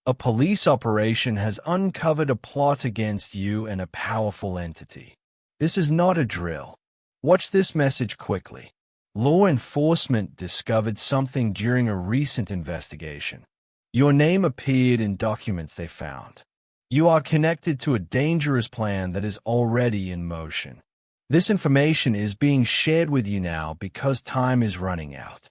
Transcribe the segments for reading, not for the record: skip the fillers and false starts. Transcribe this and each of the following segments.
A police operation has uncovered a plot against you and a powerful entity. This is not a drill. Watch this message quickly. Law enforcement discovered something during a recent investigation. Your name appeared in documents they found. You are connected to a dangerous plan that is already in motion. This information is being shared with you now because time is running out.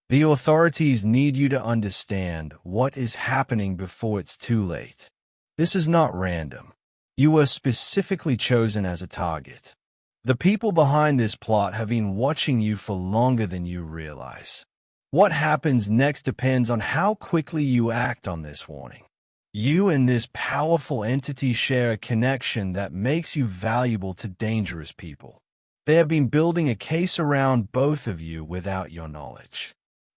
The authorities need you to understand what is happening before it's too late. This is not random. You were specifically chosen as a target. The people behind this plot have been watching you for longer than you realize. What happens next depends on how quickly you act on this warning. You and this powerful entity share a connection that makes you valuable to dangerous people. They have been building a case around both of you without your knowledge.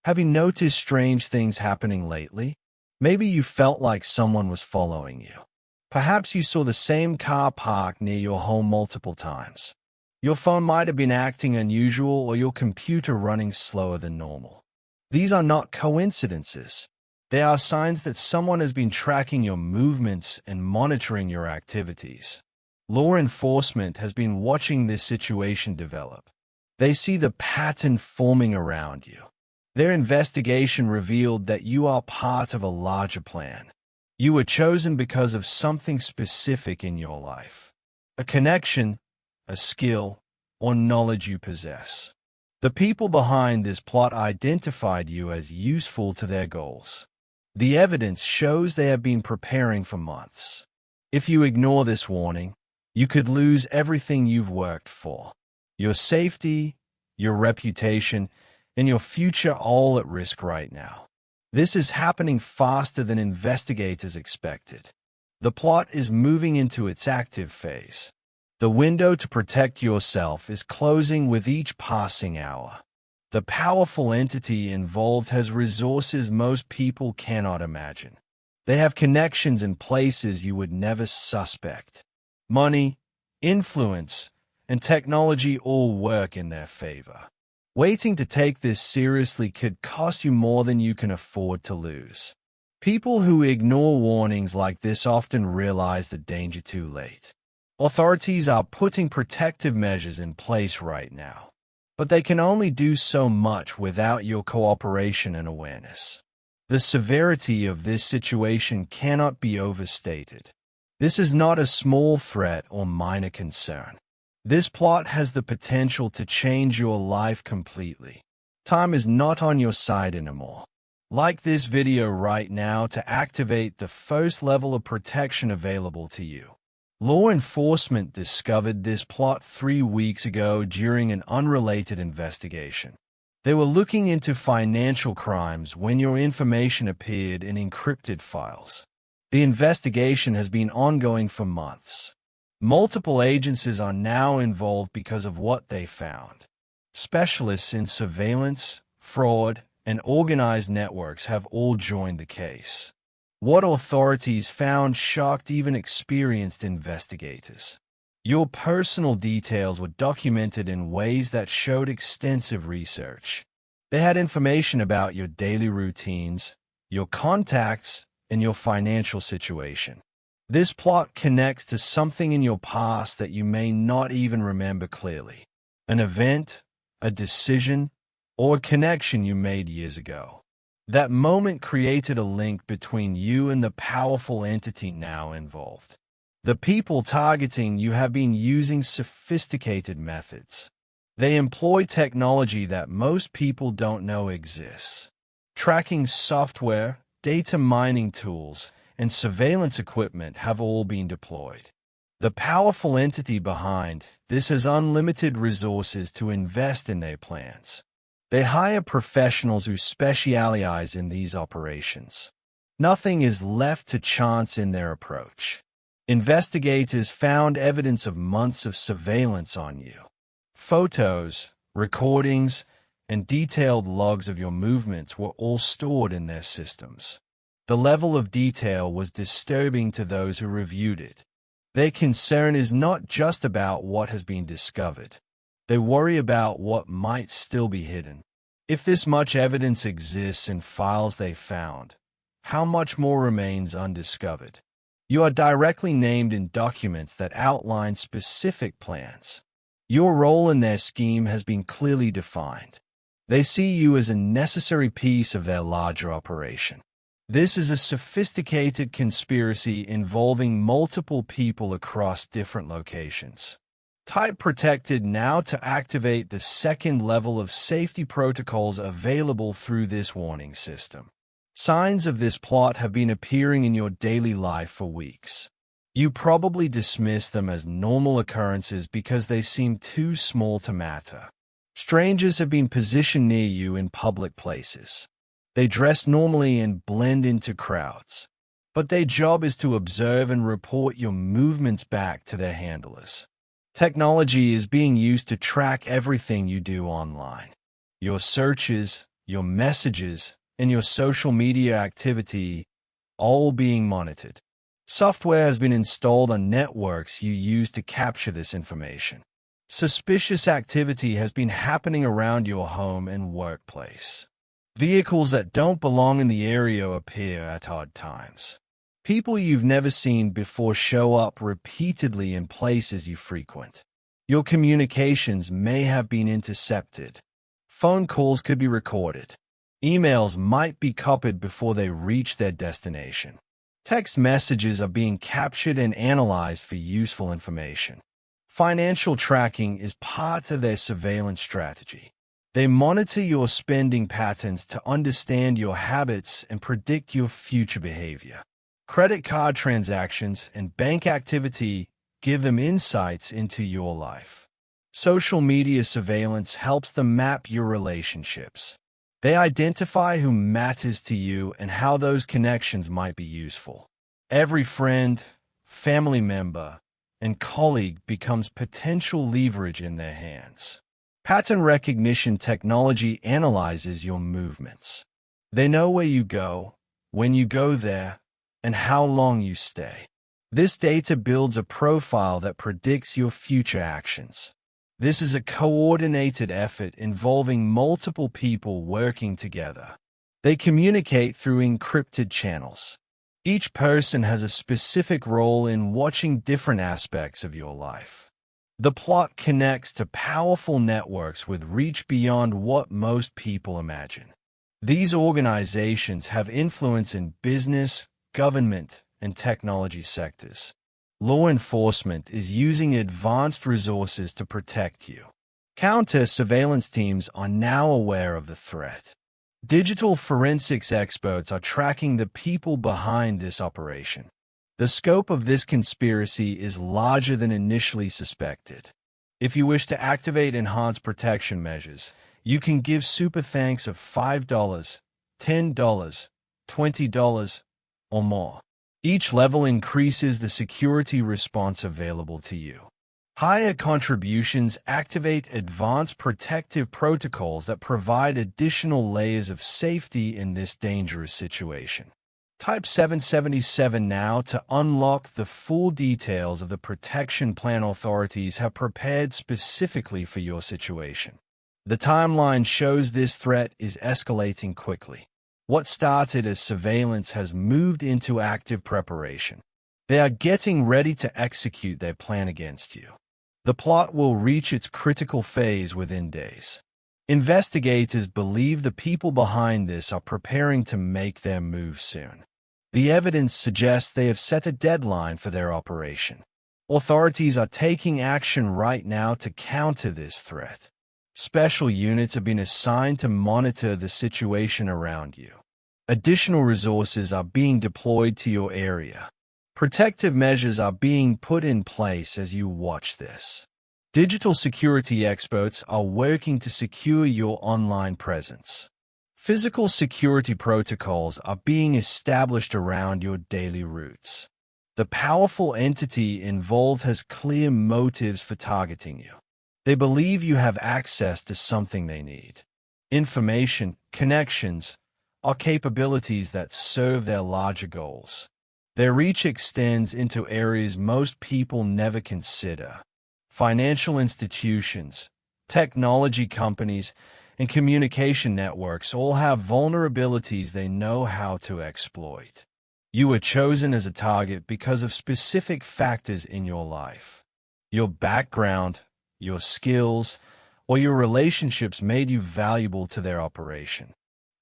Have you noticed strange things happening lately? Maybe you felt like someone was following you. Perhaps you saw the same car parked near your home multiple times. Your phone might have been acting unusual or your computer running slower than normal. These are not coincidences. They are signs that someone has been tracking your movements and monitoring your activities. Law enforcement has been watching this situation develop. They see the pattern forming around you. Their investigation revealed that you are part of a larger plan. You were chosen because of something specific in your life. A connection, a skill, or knowledge you possess. The people behind this plot identified you as useful to their goals. The evidence shows they have been preparing for months. If you ignore this warning, you could lose everything you've worked for. Your safety, your reputation, and your future all at risk right now. This is happening faster than investigators expected. The plot is moving into its active phase. The window to protect yourself is closing with each passing hour. The powerful entity involved has resources most people cannot imagine. They have connections in places you would never suspect. Money, influence, and technology all work in their favor. Waiting to take this seriously could cost you more than you can afford to lose. People who ignore warnings like this often realize the danger too late. Authorities are putting protective measures in place right now, but they can only do so much without your cooperation and awareness. The severity of this situation cannot be overstated. This is not a small threat or minor concern. This plot has the potential to change your life completely. Time is not on your side anymore. Like this video right now to activate the first level of protection available to you. Law enforcement discovered this plot 3 weeks ago during an unrelated investigation. They were looking into financial crimes when your information appeared in encrypted files. The investigation has been ongoing for months. Multiple agencies are now involved because of what they found. Specialists in surveillance, fraud, and organized networks have all joined the case. What authorities found shocked even experienced investigators. Your personal details were documented in ways that showed extensive research. They had information about your daily routines, your contacts, and your financial situation. This plot connects to something in your past that you may not even remember clearly. An event, a decision, or a connection you made years ago. That moment created a link between you and the powerful entity now involved. The people targeting you have been using sophisticated methods. They employ technology that most people don't know exists. Tracking software, data mining tools, and surveillance equipment have all been deployed. The powerful entity behind this has unlimited resources to invest in their plans. They hire professionals who specialize in these operations. Nothing is left to chance in their approach. Investigators found evidence of months of surveillance on you. Photos, recordings, and detailed logs of your movements were all stored in their systems. The level of detail was disturbing to those who reviewed it. Their concern is not just about what has been discovered. They worry about what might still be hidden. If this much evidence exists in files they found, how much more remains undiscovered? You are directly named in documents that outline specific plans. Your role in their scheme has been clearly defined. They see you as a necessary piece of their larger operation. This is a sophisticated conspiracy involving multiple people across different locations. Type Protected now to activate the second level of safety protocols available through this warning system. Signs of this plot have been appearing in your daily life for weeks. You probably dismiss them as normal occurrences because they seem too small to matter. Strangers have been positioned near you in public places. They dress normally and blend into crowds, but their job is to observe and report your movements back to their handlers. Technology is being used to track everything you do online. Your searches, your messages, and your social media activity, all being monitored. Software has been installed on networks you use to capture this information. Suspicious activity has been happening around your home and workplace. Vehicles that don't belong in the area appear at odd times. People you've never seen before show up repeatedly in places you frequent. Your communications may have been intercepted. Phone calls could be recorded. Emails might be copied before they reach their destination. Text messages are being captured and analyzed for useful information. Financial tracking is part of their surveillance strategy. They monitor your spending patterns to understand your habits and predict your future behavior. Credit card transactions and bank activity give them insights into your life. Social media surveillance helps them map your relationships. They identify who matters to you and how those connections might be useful. Every friend, family member, and colleague becomes potential leverage in their hands. Pattern recognition technology analyzes your movements. They know where you go, when you go there, and how long you stay. This data builds a profile that predicts your future actions. This is a coordinated effort involving multiple people working together. They communicate through encrypted channels. Each person has a specific role in watching different aspects of your life. The plot connects to powerful networks with reach beyond what most people imagine. These organizations have influence in business, government, and technology sectors. Law enforcement is using advanced resources to protect you. Counter-surveillance teams are now aware of the threat. Digital forensics experts are tracking the people behind this operation. The scope of this conspiracy is larger than initially suspected. If you wish to activate enhanced protection measures, you can give super thanks of $5, $10, $20, or more. Each level increases the security response available to you. Higher contributions activate advanced protective protocols that provide additional layers of safety in this dangerous situation. Type 777 now to unlock the full details of the protection plan authorities have prepared specifically for your situation. The timeline shows this threat is escalating quickly. What started as surveillance has moved into active preparation. They are getting ready to execute their plan against you. The plot will reach its critical phase within days. Investigators believe the people behind this are preparing to make their move soon. The evidence suggests they have set a deadline for their operation. Authorities are taking action right now to counter this threat. Special units have been assigned to monitor the situation around you. Additional resources are being deployed to your area. Protective measures are being put in place as you watch this. Digital security experts are working to secure your online presence. Physical security protocols are being established around your daily routes. The powerful entity involved has clear motives for targeting you. They believe you have access to something they need. Information, connections, or capabilities that serve their larger goals. Their reach extends into areas most people never consider. Financial institutions, technology companies, and communication networks all have vulnerabilities they know how to exploit. You were chosen as a target because of specific factors in your life. Your background, your skills, or your relationships made you valuable to their operation.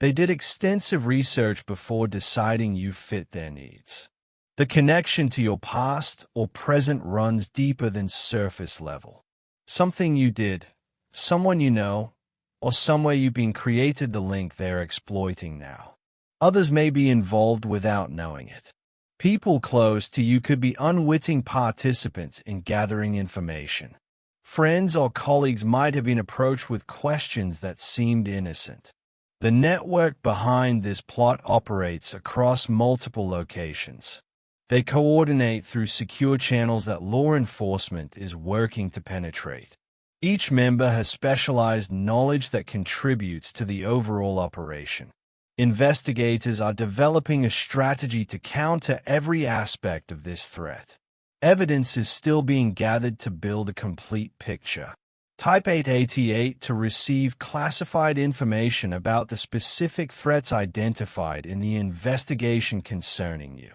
They did extensive research before deciding you fit their needs. The connection to your past or present runs deeper than surface level. Something you did, someone you know, or somewhere you've been created the link they're exploiting now. Others may be involved without knowing it. People close to you could be unwitting participants in gathering information. Friends or colleagues might have been approached with questions that seemed innocent. The network behind this plot operates across multiple locations. They coordinate through secure channels that law enforcement is working to penetrate. Each member has specialized knowledge that contributes to the overall operation. Investigators are developing a strategy to counter every aspect of this threat. Evidence is still being gathered to build a complete picture. Type 888 to receive classified information about the specific threats identified in the investigation concerning you.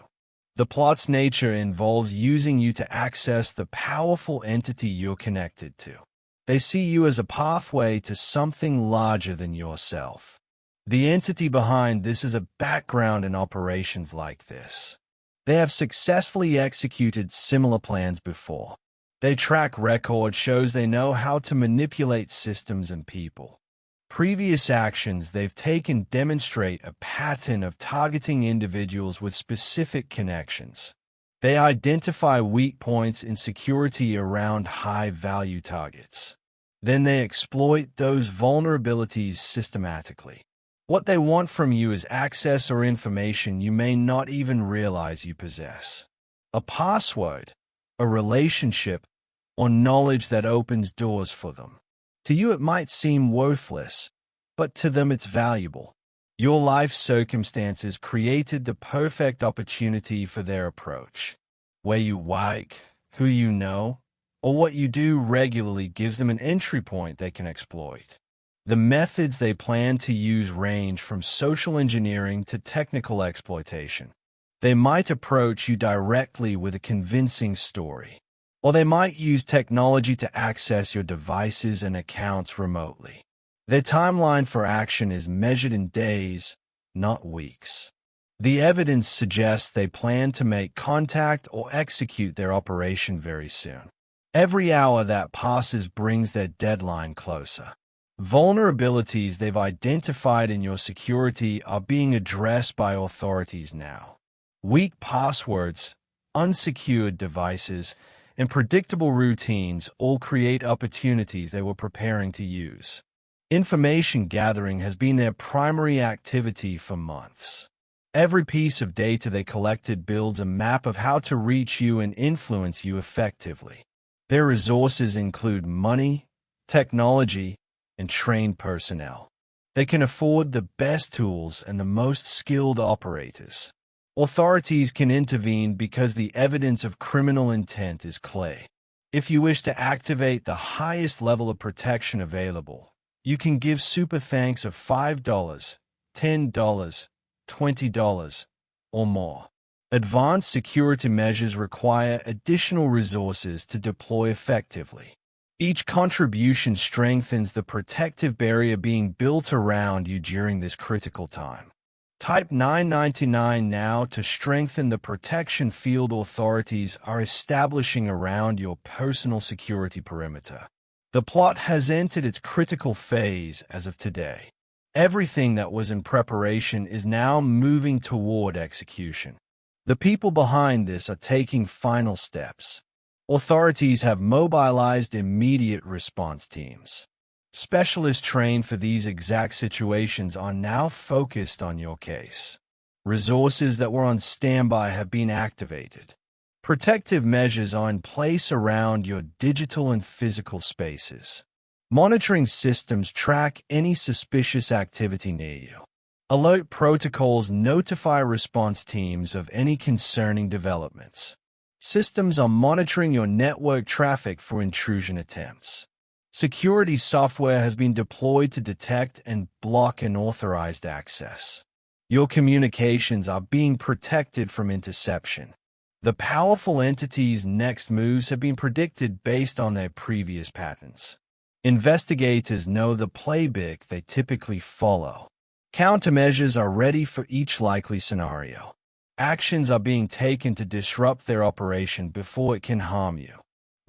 The plot's nature involves using you to access the powerful entity you're connected to. They see you as a pathway to something larger than yourself. The entity behind this is a background in operations like this. They have successfully executed similar plans before. Their track record shows they know how to manipulate systems and people. Previous actions they've taken demonstrate a pattern of targeting individuals with specific connections. They identify weak points in security around high-value targets. Then they exploit those vulnerabilities systematically. What they want from you is access or information you may not even realize you possess. A password, a relationship, or knowledge that opens doors for them. To you it might seem worthless, but to them it's valuable. Your life circumstances created the perfect opportunity for their approach. Where you like, who you know, or what you do regularly gives them an entry point they can exploit. The methods they plan to use range from social engineering to technical exploitation. They might approach you directly with a convincing story, or they might use technology to access your devices and accounts remotely. Their timeline for action is measured in days, not weeks. The evidence suggests they plan to make contact or execute their operation very soon. Every hour that passes brings their deadline closer. Vulnerabilities they've identified in your security are being addressed by authorities now. Weak passwords, unsecured devices, and predictable routines all create opportunities they were preparing to use. Information gathering has been their primary activity for months. Every piece of data they collected builds a map of how to reach you and influence you effectively. Their resources include money, technology, and trained personnel. They can afford the best tools and the most skilled operators. Authorities can intervene because the evidence of criminal intent is clear. If you wish to activate the highest level of protection available, you can give super thanks of $5, $10, $20, or more. Advanced security measures require additional resources to deploy effectively. Each contribution strengthens the protective barrier being built around you during this critical time. Type 999 now to strengthen the protection field authorities are establishing around your personal security perimeter. The plot has entered its critical phase as of today. Everything that was in preparation is now moving toward execution. The people behind this are taking final steps. Authorities have mobilized immediate response teams. Specialists trained for these exact situations are now focused on your case. Resources that were on standby have been activated. Protective measures are in place around your digital and physical spaces. Monitoring systems track any suspicious activity near you. Alert protocols notify response teams of any concerning developments. Systems are monitoring your network traffic for intrusion attempts. Security software has been deployed to detect and block unauthorized access. Your communications are being protected from interception. The powerful entity's next moves have been predicted based on their previous patterns. Investigators know the playbook they typically follow. Countermeasures are ready for each likely scenario. Actions are being taken to disrupt their operation before it can harm you.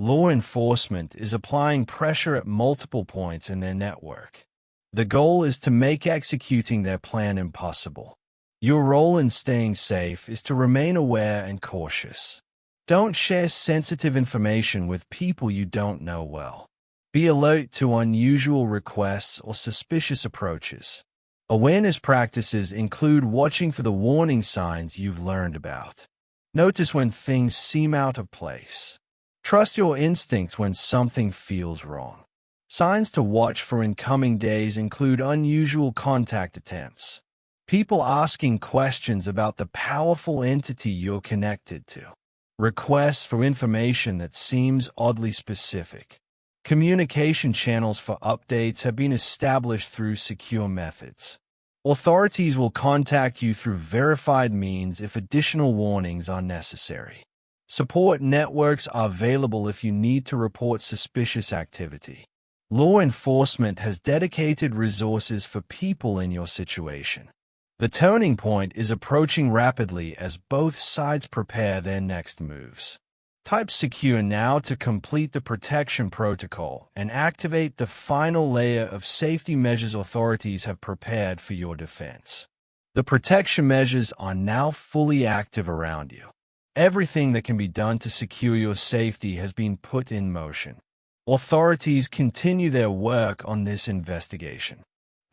Law enforcement is applying pressure at multiple points in their network. The goal is to make executing their plan impossible. Your role in staying safe is to remain aware and cautious. Don't share sensitive information with people you don't know well. Be alert to unusual requests or suspicious approaches. Awareness practices include watching for the warning signs you've learned about. Notice when things seem out of place. Trust your instincts when something feels wrong. Signs to watch for in coming days include unusual contact attempts. People asking questions about the powerful entity you're connected to. Requests for information that seems oddly specific. Communication channels for updates have been established through secure methods. Authorities will contact you through verified means if additional warnings are necessary. Support networks are available if you need to report suspicious activity. Law enforcement has dedicated resources for people in your situation. The turning point is approaching rapidly as both sides prepare their next moves. Type Secure now to complete the protection protocol and activate the final layer of safety measures authorities have prepared for your defense. The protection measures are now fully active around you. Everything that can be done to secure your safety has been put in motion. Authorities continue their work on this investigation.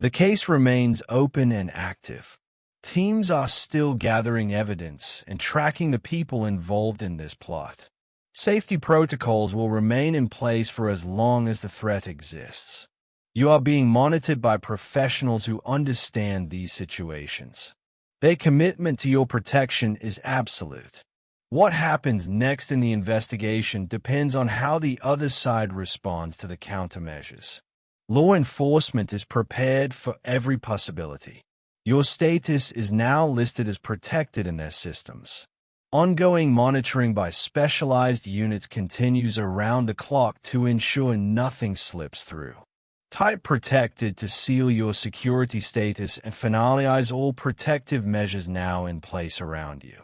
The case remains open and active. Teams are still gathering evidence and tracking the people involved in this plot. Safety protocols will remain in place for as long as the threat exists. You are being monitored by professionals who understand these situations. Their commitment to your protection is absolute. What happens next in the investigation depends on how the other side responds to the countermeasures. Law enforcement is prepared for every possibility. Your status is now listed as protected in their systems. Ongoing monitoring by specialized units continues around the clock to ensure nothing slips through. Type Protected to seal your security status and finalize all protective measures now in place around you.